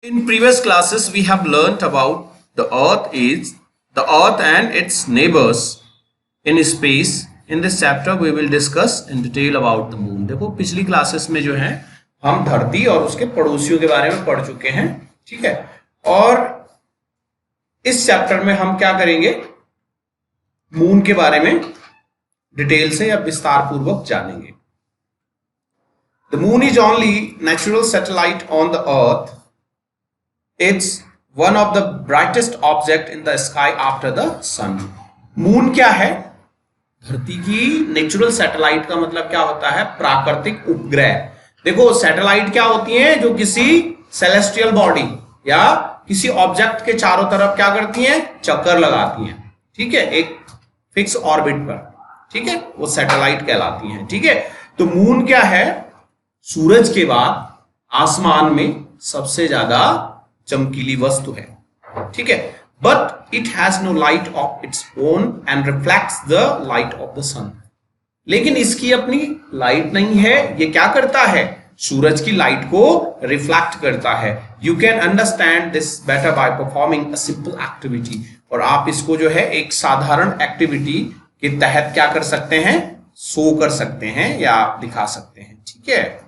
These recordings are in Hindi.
In previous classes, we have learnt about the Earth and its neighbors in space. In this chapter, we will discuss in detail about the moon. देखो पिछली क्लासेस में जो है हम धरती और उसके पड़ोसियों के बारे में पढ़ चुके हैं, ठीक है। और इस चैप्टर में हम क्या करेंगे, मून के बारे में डिटेल से या विस्तार पूर्वक जानेंगे। The moon is only natural satellite on the earth. It's one of the brightest object in the sky after the sun. Moon क्या है? धरती की नेचुरल सैटेलाइट का मतलब क्या होता है? प्राकृतिक उपग्रह। देखो सैटेलाइट क्या होती हैं? जो किसी सेलेस्टियल बॉडी या किसी ऑब्जेक्ट के चारों तरफ क्या करती हैं? चक्कर लगाती हैं, ठीक है, एक फिक्स ऑर्बिट पर, ठीक है, वो सैटेलाइट कहलाती हैं, ठीक है। तो मून क्या है? सूरज के बाद आसमान में सबसे ज्यादा चमकीली वस्तु है, ठीक है। But it has no light of its own and reflects the light of the sun. लेकिन इसकी अपनी लाइट नहीं है। ये क्या करता है? सूरज की लाइट को रिफ्लेक्ट करता है। You can understand this better by performing a simple activity. और आप इसको जो है एक साधारण एक्टिविटी के तहत क्या कर सकते हैं? शो कर सकते हैं या दिखा सकते हैं, ठीक है।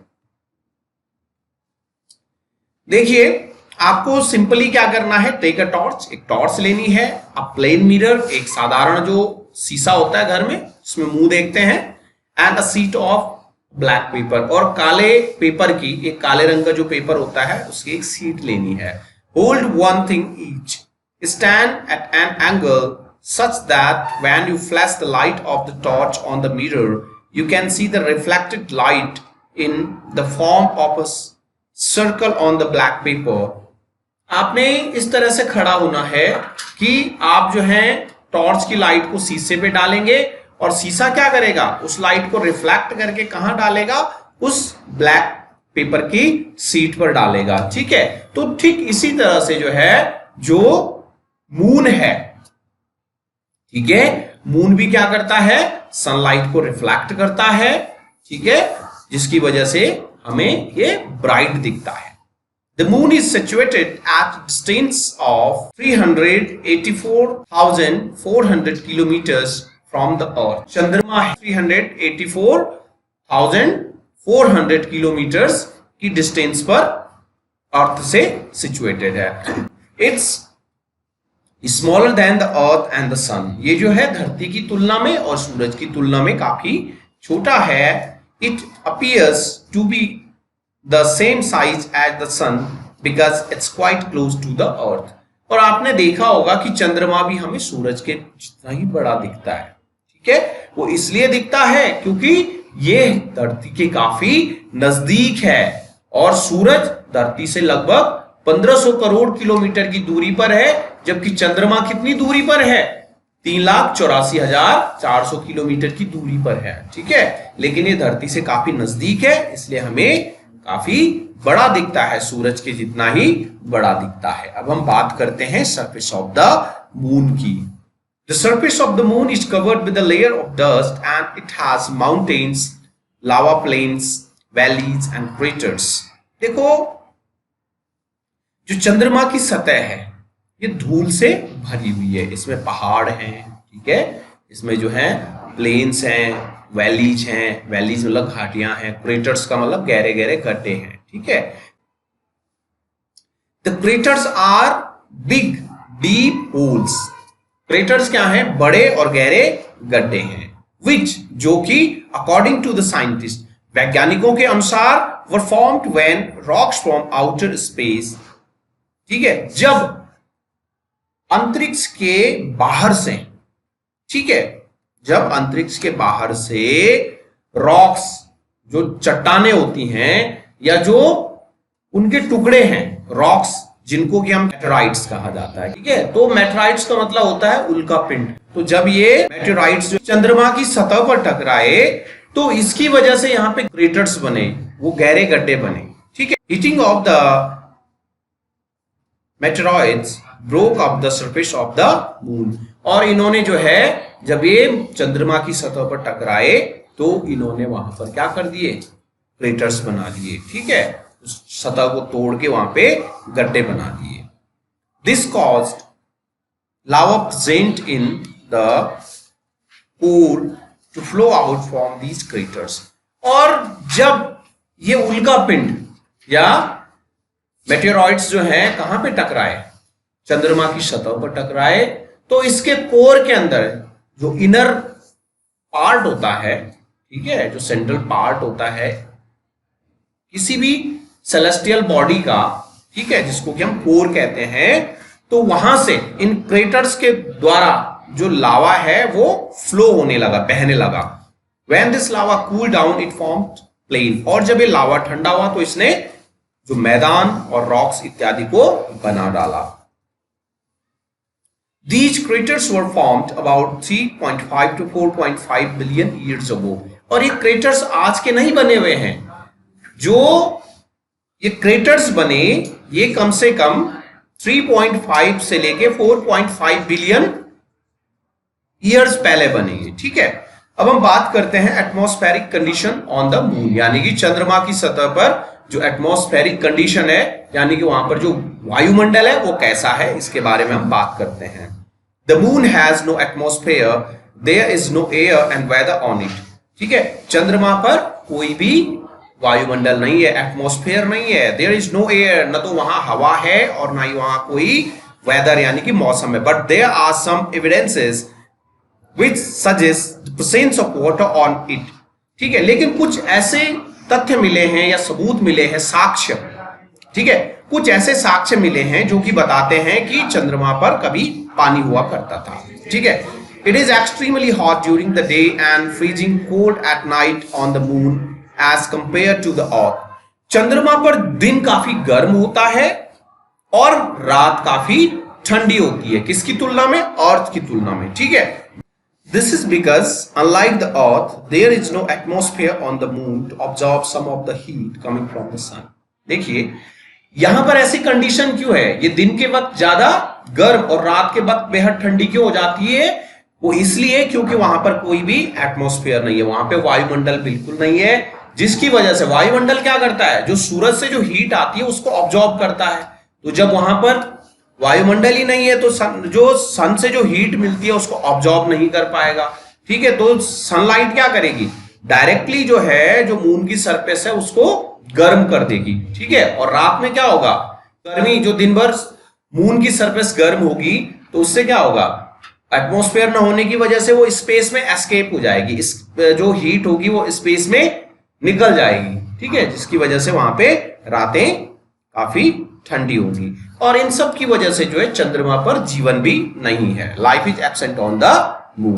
देखिए आपको सिंपली क्या करना है, टेक अ टॉर्च, एक टॉर्च लेनी है, अ प्लेन मिरर, एक साधारण जो शीशा होता है घर में उसमें मुंह देखते हैं, and a sheet of black pepper, और काले पेपर की, एक काले रंग का जो पेपर होता है उसकी एक शीट लेनी है। Hold one thing each, stand at an angle such that when you flash the light of the torch on the mirror you can see the reflected light in the form of a circle on the black paper। आपने इस तरह से खड़ा होना है कि आप जो है टॉर्च की लाइट को शीशे पे डालेंगे और शीशा क्या करेगा? उस लाइट को रिफ्लेक्ट करके कहां डालेगा? उस ब्लैक पेपर की शीट पर डालेगा, ठीक है। तो ठीक इसी तरह से जो है जो मून है, ठीक है, मून भी क्या करता है? सनलाइट को रिफ्लेक्ट करता है, ठीक है, जिसकी वजह से हमें ये ब्राइट दिखता है। The moon is situated at a distance of 384,400 kilometers from the earth। चंद्रमा 384,400 किलोमीटर्स की डिस्टेंस पर अर्थ से सिचुएटेड है। It's smaller than the earth and the sun। ये जो है धरती की तुलना में और सूरज की तुलना में काफी छोटा है। It appears to be the same size as the sun because it's quite close to the earth। और आपने देखा होगा कि चंद्रमा भी हमें सूरज के जितना ही बड़ा दिखता है, ठीक है। वो इसलिए दिखता है क्योंकि ये धरती के काफी नजदीक है और सूरज धरती से लगभग 1500 करोड़ किलोमीटर की दूरी पर है, जबकि चंद्रमा कितनी दूरी पर है? 3,84,400 किलोमीटर की दूरी पर है, ठीक है। लेकिन ये धरती से काफी नजदीक है, इसलिए हमें काफी बड़ा दिखता है, सूरज के जितना ही बड़ा दिखता है। अब हम बात करते हैं सरफेस ऑफ द मून की। The surface of the moon is covered with a layer of dust and it has mountains, lava plains, valleys and craters. देखो जो चंद्रमा की सतह है ये धूल से भरी हुई है, इसमें पहाड़ हैं, ठीक है, इसमें जो है प्लेन्स हैं, वैलीज हैं, वैलीज मतलब घाटियां हैं, क्रेटर्स का मतलब गहरे गहरे गड्ढे हैं, ठीक है। The craters are big deep holes. Craters क्या हैं? बड़े और गहरे गड्ढे हैं। विच जो कि अकॉर्डिंग टू द साइंटिस्ट, वैज्ञानिकों के अनुसार, were formed when rocks from outer space, ठीक है, जब अंतरिक्ष के बाहर से, ठीक है, जब अंतरिक्ष के बाहर से रॉक्स, जो चट्टाने होती हैं या जो उनके टुकड़े हैं, रॉक्स जिनको कि हम मेटेराइट्स कहा जाता है, ठीक है। तो मेटेराइट्स का मतलब होता है उल्का पिंड। तो जब ये मेटेराइट्स जो चंद्रमा की सतह पर टकराए तो इसकी वजह से यहां पे क्रेटर्स बने, वो गहरे गड्ढे बने, ठीक है। Heating of the meteoroids broke up the surface of the moon। और इन्होंने जो है जब ये चंद्रमा की सतह पर टकराए तो इन्होंने वहां पर क्या कर दिए? क्रेटर्स बना दिए, ठीक है। उस सतह को तोड़ के वहां पे गड्ढे बना दिए। This caused lava present in the core to flow out from these craters. और जब ये उल्का पिंड या मेटेरॉइड्स जो है कहां पे टकराए, चंद्रमा की सतह पर टकराए, तो इसके कोर के अंदर जो इनर पार्ट होता है, ठीक है, जो सेंट्रल पार्ट होता है किसी भी सेलेस्टियल बॉडी का, ठीक है, जिसको कि हम कोर कहते हैं, तो वहां से इन क्रेटर्स के द्वारा जो लावा है वो फ्लो होने लगा, बहने लगा। When this lava cooled down, it formed plain। और जब ये लावा ठंडा हुआ तो इसने जो मैदान और रॉक्स इत्यादि को बना डाला। These craters were formed about 3.5 to 4.5 billion years ago। और ये क्रेटर्स आज के नहीं बने हुए हैं, जो ये क्रेटर्स बने ये कम से कम 3.5 से लेके 4.5 बिलियन ईयर्स पहले बने, ठीक है। अब हम बात करते हैं atmospheric condition on the moon, यानी कि चंद्रमा की सतह पर जो एटमॉस्फेरिक कंडीशन है, यानी कि वहां पर जो वायुमंडल है वो कैसा है, इसके बारे में हम बात करते हैं। The moon has no atmosphere, there is no air and weather on it. ठीक है, चंद्रमा पर कोई भी वायुमंडल नहीं है, एटमॉस्फेयर नहीं है, देयर इज नो एयर, न तो वहां हवा है और ना ही वहां कोई वेदर यानी कि मौसम है। But there are some evidences which suggests the presence of water on it। ठीक है, लेकिन कुछ ऐसे तथ्य मिले हैं या सबूत मिले हैं, साक्ष्य, ठीक है, कुछ ऐसे साक्ष्य मिले हैं जो कि बताते हैं कि चंद्रमा पर कभी पानी हुआ करता था। ठीक है, it is extremely hot during the day and freezing cold at night on the moon as compared to the earth। चंद्रमा पर दिन काफी गर्म होता है और रात काफी ठंडी होती है, किसकी तुलना में? अर्थ की तुलना में। ठीक है, this is because unlike the earth there is no atmosphere on the moon to absorb some of the heat coming from the sun। देखिए यहां पर ऐसी कंडीशन क्यों है, ये दिन के वक्त ज्यादा गर्म और रात के वक्त बेहद ठंडी क्यों हो जाती है? वो इसलिए क्योंकि वहां पर कोई भी एटमॉस्फेयर नहीं है, वहां पे वायुमंडल बिल्कुल नहीं है, जिसकी वजह से वायुमंडल क्या करता है, जो सूरज से जो हीट आती है उसको ऑब्जॉर्ब करता है। तो जब वहां पर वायुमंडल ही नहीं है तो जो सन से जो हीट मिलती है उसको ऑब्जॉर्ब नहीं कर पाएगा। ठीक है, तो सनलाइट क्या करेगी, डायरेक्टली जो है जो मून की सरफेस है उसको गर्म कर देगी। ठीक है, और रात में क्या होगा, गर्मी, जो दिन भर मून की सरफेस गर्म होगी तो उससे क्या होगा, एटमॉस्फेयर न होने की वजह से वो स्पेस में एस्केप हो जाएगी, इस जो हीट होगी वो स्पेस में निकल जाएगी। ठीक है, जिसकी वजह से वहां पे रातें काफी ठंडी होगी, और इन सब की वजह से जो है चंद्रमा पर जीवन भी नहीं है। Life is absent on the moon.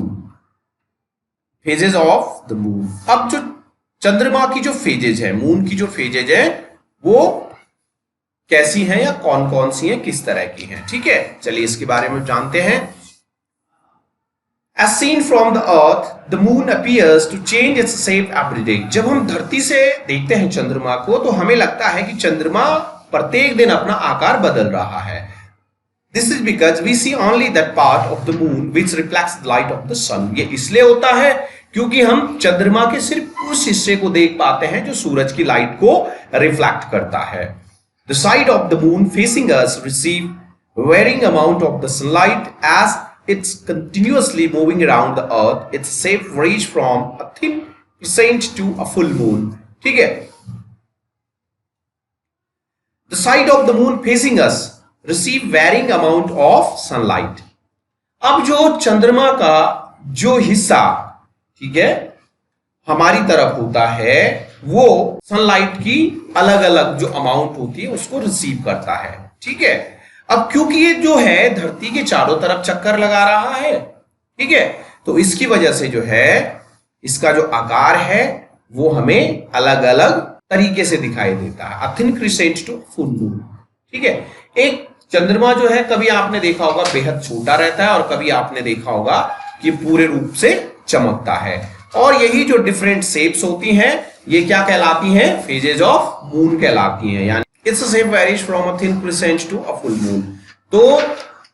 Phases of the moon. अब जो चंद्रमा की जो फेजेज है, मून की जो फेजेज है वो कैसी हैं या कौन कौन सी हैं, किस तरह की हैं। ठीक है, चलिए इसके बारे में जानते हैं। As seen from the earth, the moon appears to change its shape every day। जब हम धरती से देखते हैं चंद्रमा को तो हमें लगता है कि चंद्रमा प्रत्येक दिन अपना आकार बदल रहा है। This is because we see only that part of the moon which reflects the light of the sun। ये इसलिए होता है क्योंकि हम चंद्रमा के सिर्फ उस हिस्से को देख पाते हैं जो सूरज की लाइट को रिफ्लेक्ट करता है। The side of the moon facing us receive varying amount of the sunlight as it's continuously moving around the earth। Its shape varies from a thin crescent to a full moon। ठीक है, the side of the moon facing us receive varying amount of sunlight। अब जो चंद्रमा का जो हिस्सा, ठीक है, हमारी तरफ होता है वो सनलाइट की अलग अलग जो अमाउंट होती है उसको रिसीव करता है। ठीक है, अब क्योंकि ये जो है धरती के चारों तरफ चक्कर लगा रहा है, ठीक है, तो इसकी वजह से जो है इसका जो आकार है वो हमें अलग अलग तरीके से दिखाई देता है। A thin crescent to full moon। ठीक है, एक चंद्रमा जो है कभी आपने देखा होगा बेहद छोटा रहता है और कभी आपने देखा होगा कि पूरे रूप से चमकता है, और यही जो डिफरेंट शेप्स होती हैं ये क्या कहलाती हैं, फेजेज ऑफ मून कहलाती हैं। यानी its shape varies from a thin crescent to a full moon. तो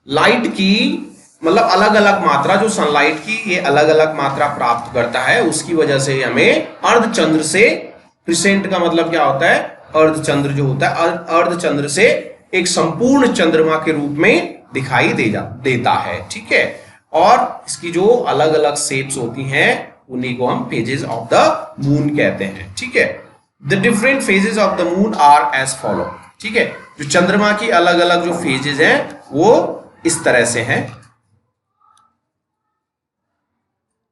लाइट की मतलब अलग अलग मात्रा, जो सनलाइट की ये अलग अलग मात्रा प्राप्त करता है, उसकी वजह से हमें अर्धचंद्र से, क्रिसेंट का मतलब क्या होता है, अर्धचंद्र जो होता है अर्धचंद्र से एक संपूर्ण चंद्रमा के रूप में दिखाई देता है, ठीक है। और इसकी जो अलग अलग शेप्स होती हैं उन्हीं को हम फेजेस ऑफ द मून कहते हैं, ठीक है। The different phases of the moon are as follow, ठीक है। जो चंद्रमा की अलग अलग जो फेजेस हैं वो इस तरह से हैं।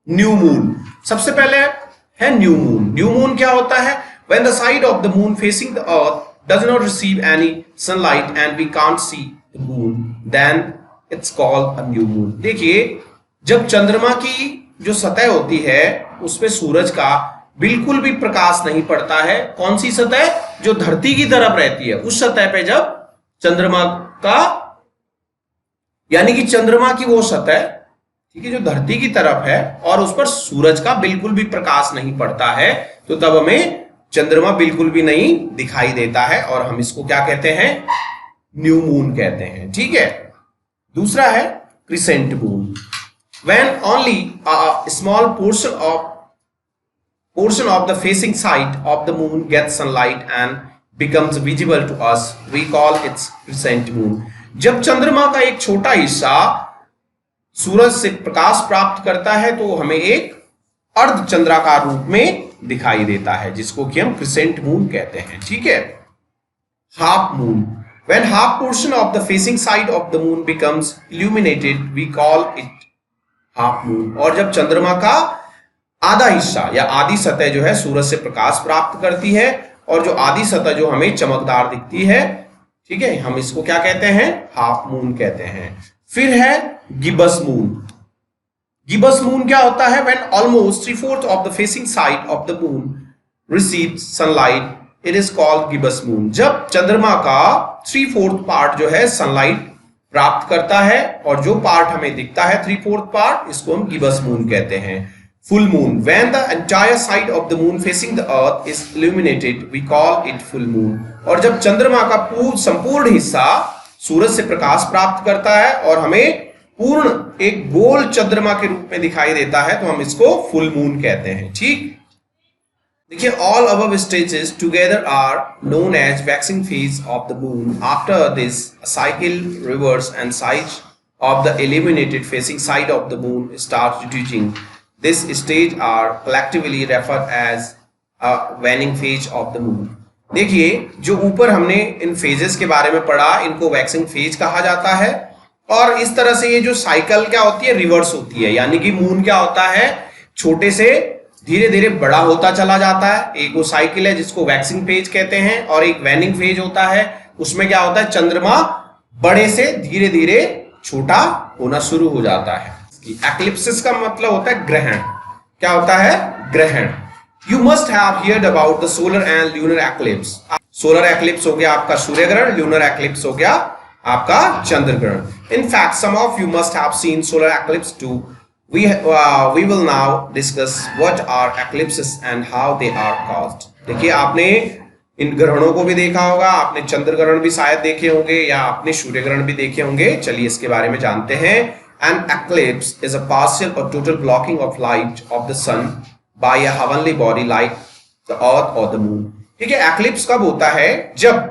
न्यू मून, सबसे पहले है न्यू मून। न्यू मून क्या होता है? When the side of the moon facing the earth does not receive any sunlight and we can't see the moon, then it's called a new moon. देखिए, जब चंद्रमा की जो सतह होती है उस पे सूरज का बिल्कुल भी प्रकाश नहीं पड़ता है, कौन सी सतह? जो धरती की तरफ रहती है, उस सतह पे जब चंद्रमा का, यानी कि चंद्रमा की वो सतह, ठीक है, जो धरती की तरफ है और उस पर सूरज का बिल्कुल भी प्रकाश नहीं पड़ता है, तो तब हमें चंद्रमा बिल्कुल भी नहीं दिखाई देता है और हम इसको क्या कहते हैं? न्यू मून कहते हैं, ठीक है। दूसरा है crescent moon. When only a small portion of the facing side of the moon gets sunlight and becomes visible to us, we call it crescent moon. जब चंद्रमा का एक छोटा हिस्सा सूरज से प्रकाश प्राप्त करता है तो हमें एक अर्धचंद्राकार रूप में दिखाई देता है, जिसको कि हम क्रिसेंट मून कहते हैं, ठीक है। Half moon, when half portion of the facing side of the moon becomes illuminated, we call it half moon. और जब चंद्रमा का आधा हिस्सा या आधी सतह जो है सूरज से प्रकाश प्राप्त करती है और जो आधी सतह जो हमें चमकदार दिखती है, ठीक है, हम इसको क्या कहते हैं? हाफ मून कहते हैं। फिर है गिबस मून। गिबस मून क्या होता है? When almost 3/4 of the facing side of the moon receives sunlight, it is called gibbous moon. जब चंद्रमा का 3/4 पार्ट जो है सनलाइट प्राप्त करता है और जो पार्ट हमें दिखता है 3/4 पार्ट, इसको हम गिबस मून कहते हैं। Full moon, when the entire side of the moon facing the earth is illuminated, we call it full moon. और जब चंद्रमा का संपूर्ण हिस्सा सूरज से प्रकाश प्राप्त करता है और हमें पूर्ण एक गोल चंद्रमा के रूप में दिखाई देता है तो हम इसको फुल मून कहते हैं, ठीक। देखिए, all above stages together are known as waxing phase of the moon. After this, a cycle reverse and size of the illuminated facing side of the moon starts reducing. This stage are collectively referred as a waning phase of the moon. देखिए, जो ऊपर हमने इन फेजेस के बारे में पढ़ा, इनको वैक्सिंग फेज कहा जाता है। और इस तरह से ये जो साइकिल क्या होती है? रिवर्स होती है, यानी कि मून क्या होता है? छोटे से धीरे धीरे बड़ा होता चला जाता है। एक वो साइकिल है जिसको वैक्सिंग फेज कहते हैं और एक वैनिंग फेज होता है, उसमें क्या होता है? चंद्रमा बड़े से धीरे धीरे छोटा होना शुरू हो जाता है। एक्लिप्सिस का मतलब होता है ग्रहण। क्या होता है? ग्रहण। You must have heard about the solar and lunar eclipse. Solar eclipse हो गया आपका सूर्य ग्रहण, ल्यूनर एक्लिप्स हो गया आपका चंद्र ग्रहण। In fact some of you must have seen solar eclipse too. We will now discuss what are eclipses and how they are caused. देखिए, आपने इन ग्रहणों को भी देखा होगा, आपने चंद्र ग्रहण भी शायद देखे होंगे या आपने सूर्य ग्रहण भी देखे होंगे। चलिए इसके बारे में जानते हैं। An eclipse is a partial or total blocking of light of the sun by a heavenly body like the earth or the moon. ठीक है, eclipse कब होता है? जब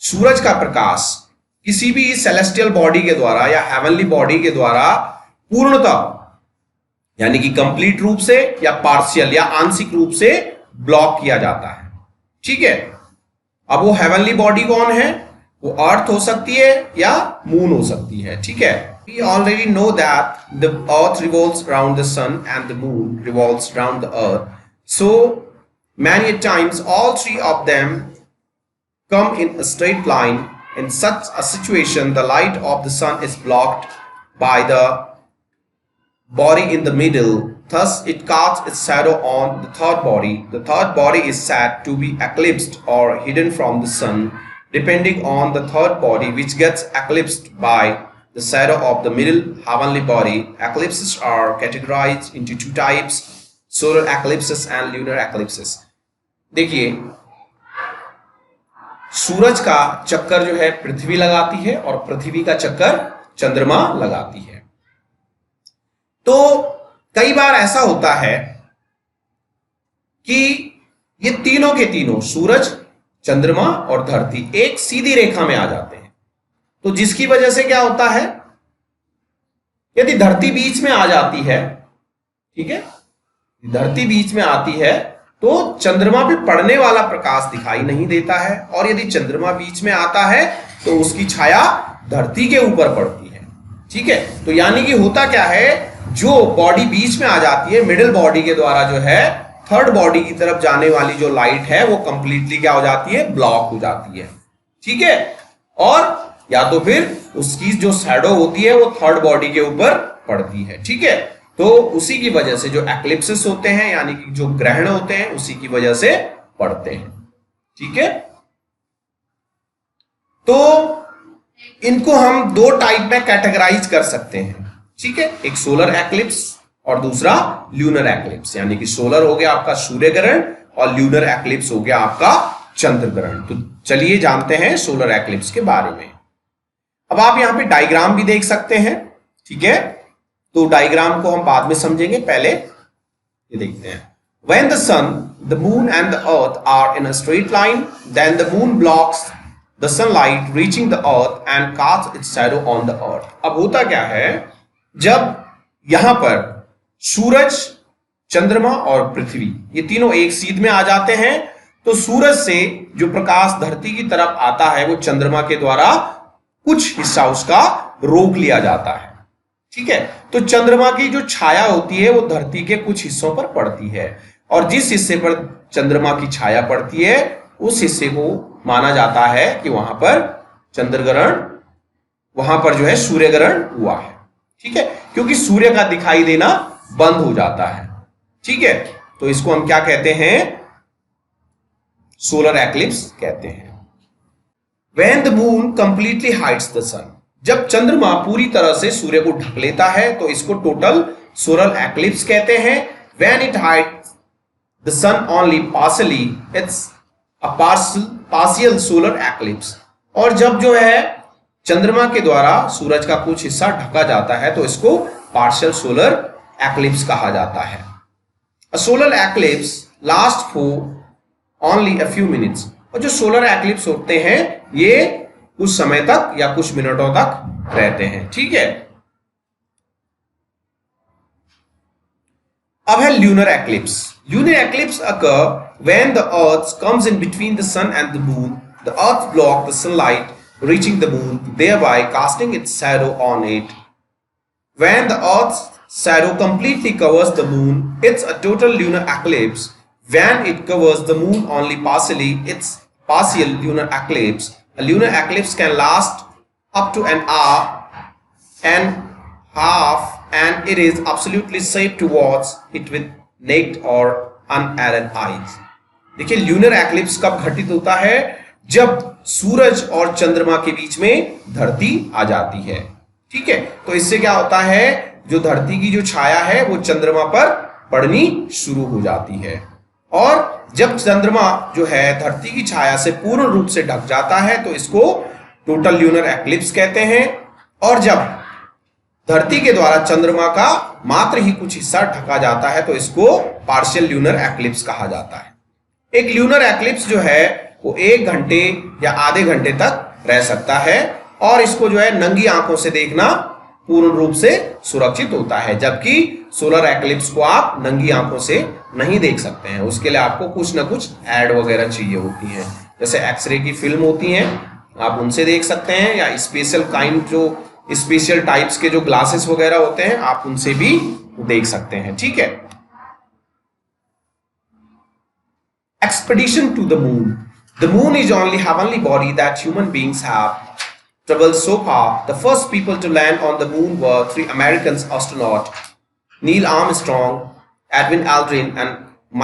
सूरज का प्रकाश किसी भी सेलेस्टियल बॉडी के द्वारा या हेवनली बॉडी के द्वारा पूर्णतः, यानी कि कंप्लीट रूप से या पार्शियल या आंशिक रूप से ब्लॉक किया जाता है, ठीक है। अब वो हेवनली बॉडी कौन है? वो अर्थ हो सकती है या मून हो सकती है, ठीक है। We already know that the earth revolves around the sun and the moon revolves around the earth. So many times all three of them come in a straight line. In such a situation, the light of the sun is blocked by the body in the middle. Thus, it casts its shadow on the third body. The third body is said to be eclipsed or hidden from the sun, depending on the third body, which gets eclipsed by the shadow of the middle heavenly body. Eclipses are categorized into two types: solar eclipses and lunar eclipses. देखिए, सूरज का चक्कर जो है पृथ्वी लगाती है और पृथ्वी का चक्कर चंद्रमा लगाती है। तो कई बार ऐसा होता है कि ये तीनों के तीनों, सूरज, चंद्रमा और धरती एक सीधी रेखा में आ जाते हैं। तो जिसकी वजह से क्या होता है, यदि धरती बीच में आ जाती है, ठीक है, धरती बीच में आती है तो चंद्रमा पे पड़ने वाला प्रकाश दिखाई नहीं देता है, और यदि चंद्रमा बीच में आता है तो उसकी छाया धरती के ऊपर पड़ती है। ठीक है, तो यानी कि होता क्या है, जो बॉडी बीच में आ जाती है, मिडिल बॉडी के द्वारा जो है थर्ड बॉडी की तरफ जाने वाली जो लाइट है वो कंप्लीटली क्या हो जाती है, ब्लॉक हो जाती है। ठीक है, और या तो फिर उसकी जो शैडो होती है वो थर्ड बॉडी के ऊपर पड़ती है। ठीक है, तो उसी की वजह से जो एक्लिप्सिस होते हैं, यानी कि जो ग्रहण होते हैं, उसी की वजह से पड़ते हैं। ठीक है, तो इनको हम दो टाइप में कैटेगराइज कर सकते हैं। ठीक है, एक सोलर एक्लिप्स और दूसरा ल्यूनर एक्लिप्स, यानी कि सोलर हो गया आपका सूर्य ग्रहण और ल्यूनर एक्लिप्स हो गया आपका चंद्र ग्रहण। तो चलिए जानते हैं सोलर एक्लिप्स के बारे में। अब आप यहां पे डायग्राम भी देख सकते हैं। ठीक है, तो डायग्राम को हम बाद में समझेंगे, पहले ये देखते हैं। When the sun, the moon and the earth are in a straight line, then the moon blocks the sunlight reaching the earth and casts its shadow on the earth. अब होता क्या है, जब यहां पर सूरज, चंद्रमा और पृथ्वी ये तीनों एक सीध में आ जाते हैं, तो सूरज से जो प्रकाश धरती की तरफ आता है वो चंद्रमा के द्वारा कुछ हिस्सा उसका रोक लिया जाता है। ठीक है, तो चंद्रमा की जो छाया होती है वो धरती के कुछ हिस्सों पर पड़ती है, और जिस हिस्से पर चंद्रमा की छाया पड़ती है उस हिस्से को माना जाता है कि वहां पर चंद्र ग्रहण, वहां पर जो है सूर्य ग्रहण हुआ है। ठीक है, क्योंकि सूर्य का दिखाई देना बंद हो जाता है। ठीक है, तो इसको हम क्या कहते हैं, सोलर एक्लिप्स कहते हैं। When the moon completely hides the sun, जब चंद्रमा पूरी तरह से सूर्य को ढक लेता है तो इसको टोटल सोलर एक्लिप्स कहते हैं। When it hides the sun only partially, it's a partial solar eclipse. और जब जो है चंद्रमा के द्वारा सूरज का कुछ हिस्सा ढका जाता है तो इसको पार्शियल सोलर एक्लिप्स कहा जाता है। A solar eclipse lasts for only a few minutes. और जो सोलर एक्लिप्स होते हैं ये कुछ समय तक या कुछ मिनटों तक रहते हैं। ठीक है, अब है lunar eclipse. Lunar eclipse occur when the earth comes in between the sun and the moon. The earth blocks the sunlight reaching the moon, thereby casting its shadow on it. When the earth's shadow completely covers the moon, it's a total lunar eclipse. When it covers the moon only partially, it's partial lunar eclipse. A lunar eclipse can last up to an hour and half, and it is absolutely safe to watch it with naked or unerring eyes. देखिए, ल्यूनर एक्लिप्स कब घटित होता है, जब सूरज और चंद्रमा के बीच में धरती आ जाती है। ठीक है, तो इससे क्या होता है, जो धरती की जो छाया है वो चंद्रमा पर पड़नी शुरू हो जाती है, और जब चंद्रमा जो है धरती की छाया से पूर्ण रूप से ढक जाता है तो इसको टोटल ल्यूनर एक्लिप्स कहते हैं। और जब धरती के द्वारा चंद्रमा का मात्र ही कुछ हिस्सा ढका जाता है तो इसको पार्शियल ल्यूनर एक्लिप्स कहा जाता है। एक ल्यूनर एक्लिप्स जो है वो 1 घंटे या आधे घंटे तक रह सकता है, और इसको जो है नंगी आंखों से देखना पूर्ण रूप से सुरक्षित होता है, जबकि सोलर एक्लिप्स को आप नंगी आंखों से नहीं देख सकते हैं। उसके लिए आपको कुछ ना कुछ ऐड वगैरह चाहिए होती है, जैसे एक्सरे की फिल्म होती है आप उनसे देख सकते हैं, या स्पेशल काइंड जो स्पेशल टाइप्स के जो ग्लासेस वगैरह होते हैं आप उनसे भी देख सकते हैं। ठीक है, expedition to the moon. The moon is only heavenly body that human beings have traveled so far. The first people to land on the moon were 3 American astronauts, Neil Armstrong, Edwin Aldrin, and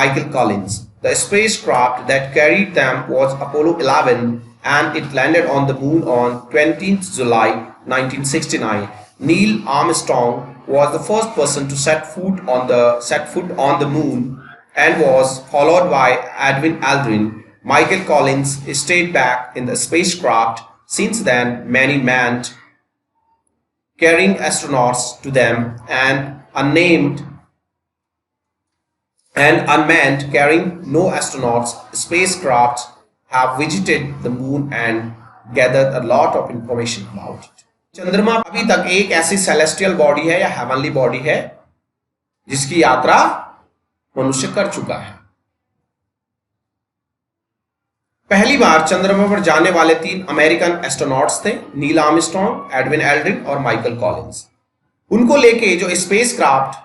Michael Collins. The spacecraft that carried them was Apollo 11, and it landed on the moon on 20th July 1969. Neil Armstrong was the first person to set foot on the moon, and was followed by Edwin Aldrin. Michael Collins stayed back in the spacecraft. Since then, many manned carrying astronauts to them, and unmanned carrying no astronauts spacecraft have visited the moon and gathered a lot of information about it. चंद्रमा अभी तक एक ऐसी सेलेस्टियल बॉडी है या हेवनली बॉडी है जिसकी यात्रा मनुष्य कर चुका है। पहली बार चंद्रमा पर जाने वाले 3 अमेरिकन एस्ट्रोनॉट्स थे, नील आर्मस्ट्रॉन्ग, एडविन एल्ड्रिन और माइकल कॉलिंस। उनको लेके जो स्पेस क्राफ्ट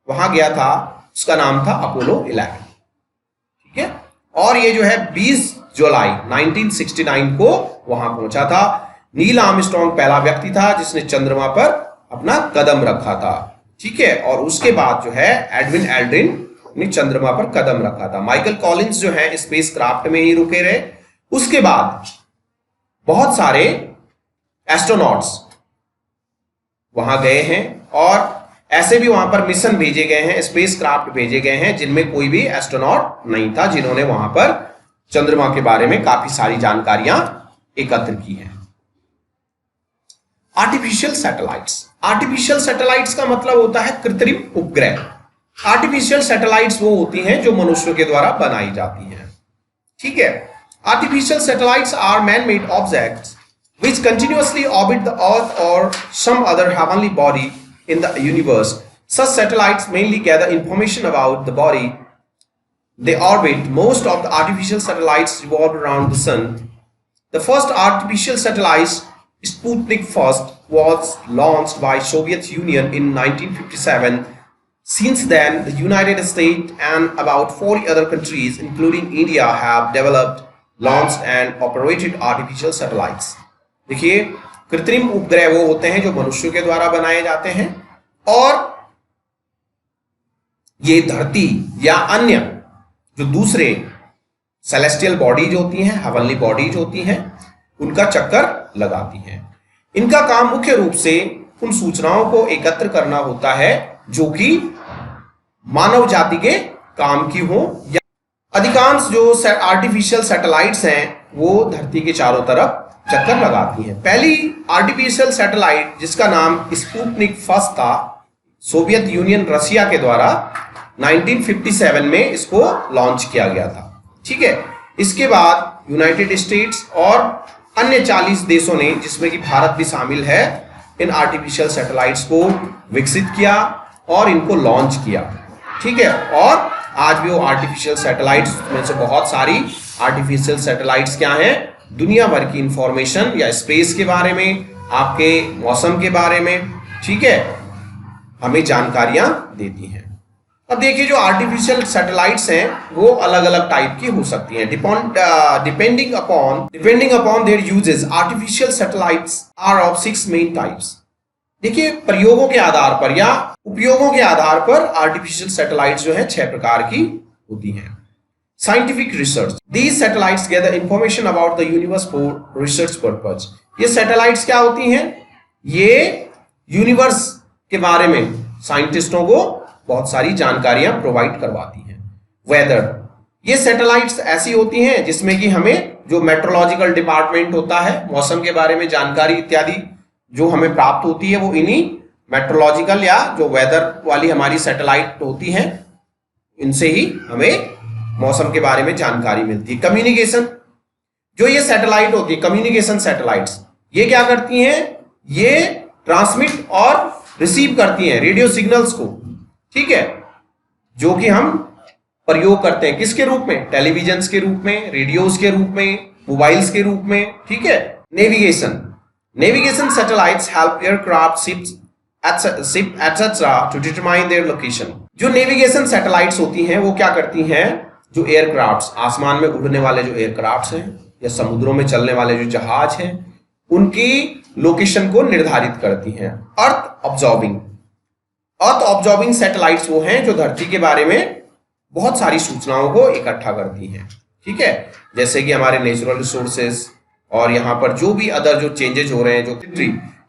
वहां गया था उसका नाम था अपोलो 11, ठीक है। और ये जो है 20 जुलाई 1969 को वहां पहुंचा था। नील आर्मस्ट्रॉन्ग पहला व्यक्ति था जिसने चंद्रमा पर अपना कदम रखा था, ठीक है। और उसके बाद जो है एडविन एल्ड्रिन ने चंद्रमा पर कदम रखा था। माइकल कॉलिंस जो है स्पेस क्राफ्ट में ही रुके रहे। उसके बाद बहुत सारे एस्ट्रोनॉट्स वहां गए हैं और ऐसे भी वहां पर मिशन भेजे गए हैं, स्पेस क्राफ्ट भेजे गए हैं जिनमें कोई भी एस्ट्रोनॉट नहीं था, जिन्होंने वहां पर चंद्रमा के बारे में काफी सारी जानकारियां एकत्र की हैं। Artificial satellites. आर्टिफिशियल सैटेलाइट्स का मतलब होता है कृत्रिम उपग्रह। आर्टिफिशियल सैटेलाइट्स वो होती हैं जो मनुष्यों के द्वारा बनाई जाती हैं, ठीक है। Artificial satellites are man made objects which continuously orbit the earth or some other heavenly body in the universe. Such satellites mainly gather information about the body they orbit. Most of the artificial satellites revolve around the sun. The first artificial satellite, Sputnik 1, was launched by Soviet Union in 1957. Since then, the United States and about 40 other countries, including India, have developed, launched and operated artificial satellites. देखिए, कृत्रिम उपग्रह वो होते हैं जो मनुष्यों के द्वारा बनाए जाते हैं और ये धरती या अन्य जो दूसरे सेलेस्टियल बॉडीज होती हैं, हेवनली बॉडीज होती हैं, उनका चक्कर लगाती हैं। इनका काम मुख्य रूप से उन सूचनाओं को एकत्र करना होता है जो कि मानव जाति के काम की हो। या अधिकांश जो आर्टिफिशियल सैटेलाइट्स हैं वो धरती के चारों तरफ चक्कर लगाती हैं। पहली आर्टिफिशियल सैटेलाइट जिसका नाम स्पुतनिक 1 था, सोवियत यूनियन रशिया के द्वारा 1957 में इसको लॉन्च किया गया था, ठीक है। इसके बाद यूनाइटेड स्टेट्स और अन्य 40 देशों ने, जिसमें कि भारत भी शामिल है, इन आर्टिफिशियल सैटेलाइट्स को विकसित किया और इनको लॉन्च किया, ठीक है। और आज भी वो आर्टिफिशियल सैटेलाइट्स में से बहुत सारी आर्टिफिशियल सैटेलाइट्स क्या हैं, दुनिया भर की इंफॉर्मेशन या स्पेस के बारे में, आपके मौसम के बारे में, ठीक है, हमें जानकारियां देती हैं। अब देखिए, जो आर्टिफिशियल सैटेलाइट्स हैं वो अलग अलग टाइप की हो सकती हैं। Depending upon their uses, artificial satellites are of 6 main types. देखिए, प्रयोगों के आधार पर या उपयोगों के आधार पर आर्टिफिशियल सैटेलाइट्स जो है 6 प्रकार की होती हैं। Scientific research, these satellites gather information about the universe for research purpose. ये सैटेलाइट्स क्या होती हैं? ये यूनिवर्स के बारे में साइंटिस्टों को बहुत सारी जानकारियां प्रोवाइड करवाती हैं। वेदर, ये सैटेलाइट्स ऐसी होती हैं जिसमें कि हमें जो मेट्रोलॉजिकल डिपार्टमेंट होता है, मौसम के बारे में जानकारी इत्यादि जो हमें प्राप्त होती है, वो इन्हीं मेट्रोलॉजिकल या जो वेदर वाली हमारी सैटेलाइट होती हैं, इनसे ही हमें मौसम के बारे में जानकारी मिलती है। कम्युनिकेशन, जो ये सैटेलाइट होती है, कम्युनिकेशन सैटेलाइट्स, ये क्या करती हैं? ये ट्रांसमिट और रिसीव करती हैं रेडियो सिग्नल्स को, ठीक है, जो कि हम प्रयोग करते हैं किसके रूप में? टेलीविजन के रूप में, रेडियोज के रूप में, मोबाइल्स के रूप में, ठीक है। Navigation satellites help aircraft, ship etcetera to determine their location. जो नेविगेशन सैटेलाइट्स होती हैं वो क्या करती हैं? जो एयरक्राफ्ट्स, आसमान में उड़ने वाले जो एयरक्राफ्ट्स हैं या समुद्रों में चलने वाले जो जहाज हैं, उनकी लोकेशन को निर्धारित करती हैं। अर्थ ऑब्जॉर्बिंग सैटेलाइट्स वो हैं जो धरती के बारे में बहुत सारी सूचनाओं को इकट्ठा करती हैं, ठीक है, जैसे कि हमारे नेचुरल रिसोर्सेज और यहाँ पर जो भी अदर जो चेंजेस हो रहे हैं, जो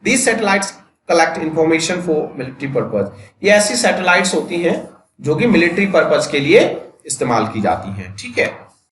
these satellites collect information for military purpose. ये ऐसी सैटेलाइट्स होती हैं जो कि मिलिट्री पर्पज के लिए इस्तेमाल की जाती हैं, ठीक है।